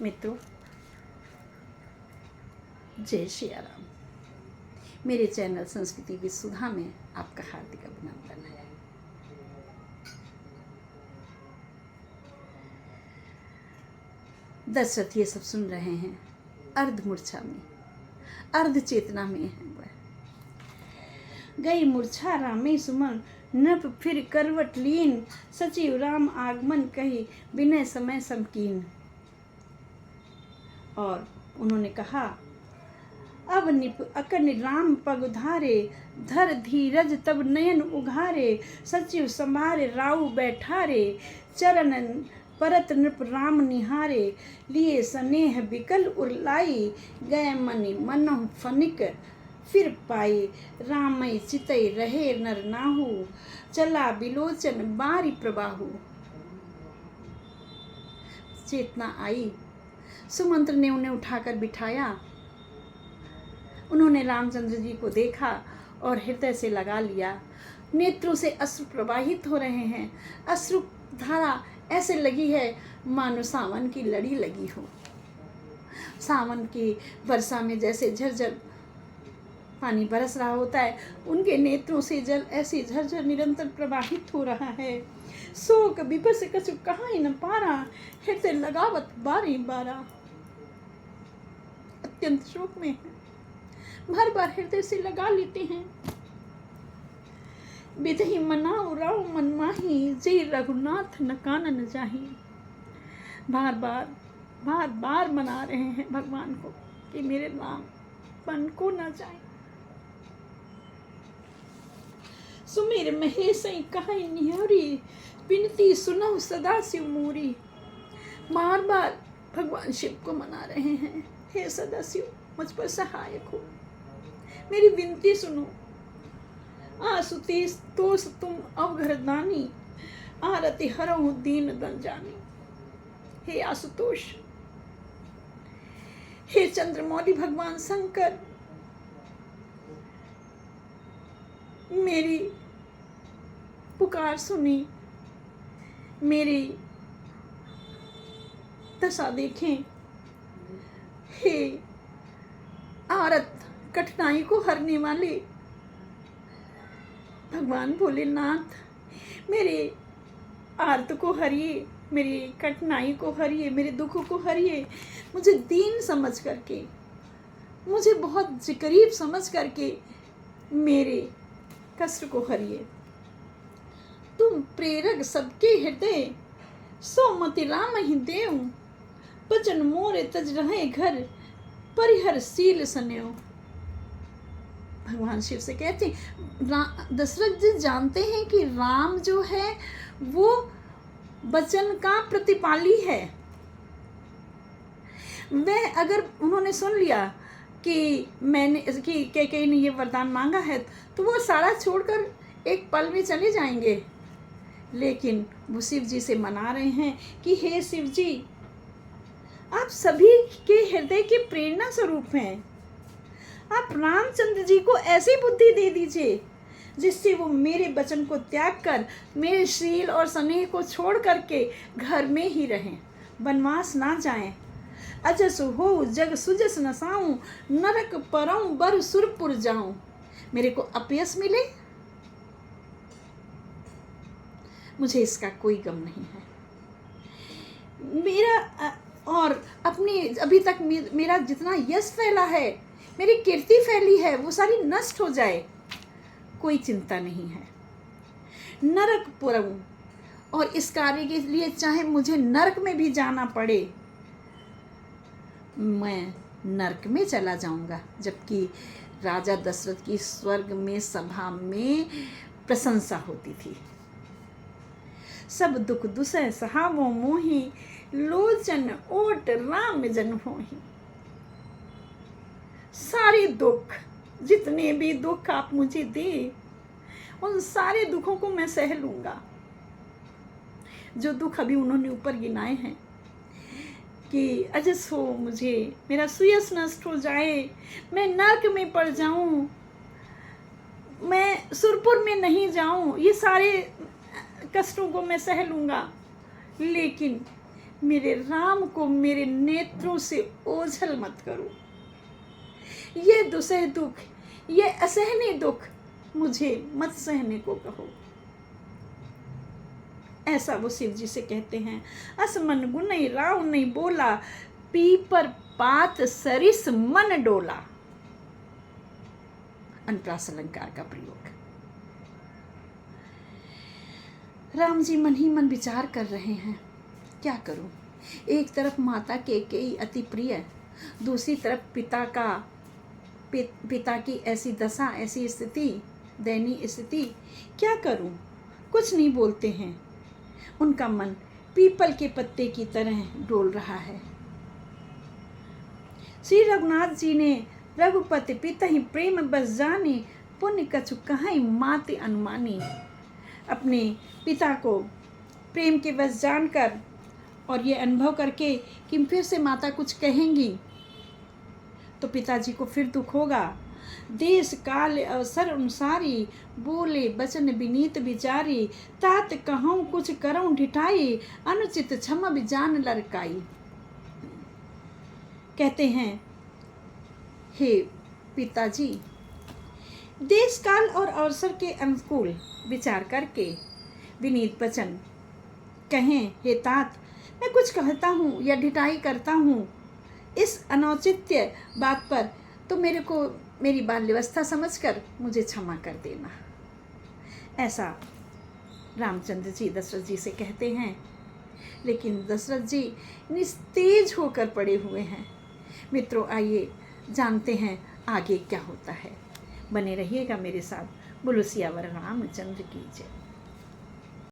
मित्रों, जय श्री राम। मेरे चैनल संस्कृति विसुधा में आपका हार्दिक अभिनंदन है। दशरथ ये सब सुन रहे हैं, अर्ध मूर्छा में, अर्ध चेतना में है वह। गई मूर्छा रामे सुमन, नभ फिर करवट लीन, सचिव राम आगमन कही, बिनय समय समकीन। और उन्होंने कहा, अब निप अकन राम पग उधारे, धर धीरज तब नयन उघारे, सचिव संभारे राउ बैठारे, चरण परत नृप राम निहारे, लिए स्नेह बिकल उरलाई, गए मनि मनहु फनिक फिर पाई, रामय चितई रहे नर नाहु, चला बिलोचन बारी प्रबाहु। चेतना आई, सुमंत्र ने उन्हें उठाकर बिठाया। उन्होंने रामचंद्र जी को देखा और हृदय से लगा लिया। नेत्रों से अश्रु प्रवाहित हो रहे हैं। अश्रु धारा ऐसे लगी है मानो सावन की लड़ी लगी हो। सावन की वर्षा में जैसे झरझर पानी बरस रहा होता है, उनके नेत्रों से जल ऐसे झरझर निरंतर प्रवाहित हो रहा है। शोक विपस कछु कहा ही न पारा, हृदय लगावत बारी बारा। अत्यंत शोक में है, बार बार हृदय से लगा लेते हैं। विधि मनाओ राव मन माही, जय रघुनाथ न कानन जाही। बार बार मना रहे हैं भगवान को कि मेरे राम मन को न जाए। सुमिर महेश कहि निहरी, बिनती सुनहु सदा शिव मूरी। बार बार भगवान शिव को मना रहे हैं, हे सदा शिव मुझ पर सहायक हो, मेरी विनती सुनो। आसुतेश तोष तुम अवघरदानी, आरति हरहु दीन दन जानी। हे आशुतोष, हे चंद्रमौली भगवान शंकर, मेरी पुकार सुनी, मेरी दशा देखें। हे आरत कठिनाई को हरने वाले भगवान भोलेनाथ, मेरे आर्त को हरिए, मेरी कठिनाई को हरिए, मेरे दुख को हरिए। मुझे दीन समझ करके, मुझे बहुत करीब समझ करके मेरे कष्ट को हरिए। तुम प्रेरक सबके हृदय, सो मति राम ही देव, बचन मोरे तज रहे घर, परिहर सील सन्यो। भगवान शिव से कहते हैं, दशरथ जी जानते हैं कि राम जो है वो वचन का प्रतिपाली है। वह अगर उन्होंने सुन लिया कि मैंने कि कैकेयी ने ये वरदान मांगा है, तो वो सारा छोड़कर एक पल में चले जाएंगे। लेकिन वो शिव जी से मना रहे हैं कि हे शिव जी, आप सभी के हृदय के प्रेरणा स्वरूप हैं। आप रामचंद्र जी को ऐसी बुद्धि दे दीजिए जिससे वो मेरे वचन को त्याग कर, मेरे शील और स्नेह को छोड़ करके घर में ही रहें, वनवास ना जाएं। अजस हो जग सुजस नसाऊं, नरक परऊं बर सुरपुर जाऊं। मेरे को अपयश मिले, मुझे इसका कोई गम नहीं है। मेरा और अपनी अभी तक मेरा जितना यश फैला है, मेरी कीर्ति फैली है, वो सारी नष्ट हो जाए, कोई चिंता नहीं है। नरक पुरऊं, और इस कार्य के लिए चाहे मुझे नरक में भी जाना पड़े, मैं नरक में चला जाऊंगा। जबकि राजा दशरथ की स्वर्ग में सभा में प्रशंसा होती थी। सब दुख दुसह सहावो मोही, लोचन ओट राम जन होही। सारे दुख, जितने भी दुख आप मुझे दे, उन सारे दुखों को मैं सह लूंगा। जो दुख अभी उन्होंने ऊपर गिनाए हैं कि अजस हो मुझे, मेरा सुयस नष्ट हो जाए, मैं नरक में पड़ जाऊं, मैं सुरपुर में नहीं जाऊं, ये सारे कष्टों को मैं सह लूंगा। लेकिन मेरे राम को मेरे नेत्रों से ओझल मत करो। ये दुसह दुख, ये असहनीय दुख मुझे मत सहने को कहो। ऐसा वो शिव जी से कहते हैं। असमन गुनई राव नहीं बोला, पीपर पात सरिस मन डोला। अनुप्रास अलंकार का प्रयोग। राम जी मन ही मन विचार कर रहे हैं, क्या करूं। एक तरफ माता कैकेयी अति प्रिय, दूसरी तरफ पिता की ऐसी दशा, ऐसी स्थिति, दयनीय स्थिति, क्या करूं। कुछ नहीं बोलते हैं। उनका मन पीपल के पत्ते की तरह डोल रहा है। श्री रघुनाथ जी ने रघुपति पितहि प्रेम बस जाने, पुण्य कछु कहाई मात अनुमानी। अपने पिता को प्रेम के बस जानकर और ये अनुभव करके कि फिर से माता कुछ कहेंगी तो पिताजी को फिर दुख होगा। देश काल अवसर अनुसारी, बोले बचन विनीत विचारी, तात कहूँ कुछ करऊँ ढिठाई, अनुचित क्षमा जान लड़काई। कहते हैं, हे पिताजी, देश काल और अवसर के अनुकूल विचार करके विनीत वचन कहें। हे तात, मैं कुछ कहता हूँ या ढिठाई करता हूँ इस अनौचित्य बात पर, तो मेरे को मेरी बाल व्यवस्था समझकर मुझे क्षमा कर देना। ऐसा रामचंद्र जी दशरथ जी से कहते हैं। लेकिन दशरथ जी निस्तेज होकर पड़े हुए हैं। मित्रों, आइए जानते हैं आगे क्या होता है। बने रहिएगा मेरे साथ। बोलो सियावर रामचंद्र की जय।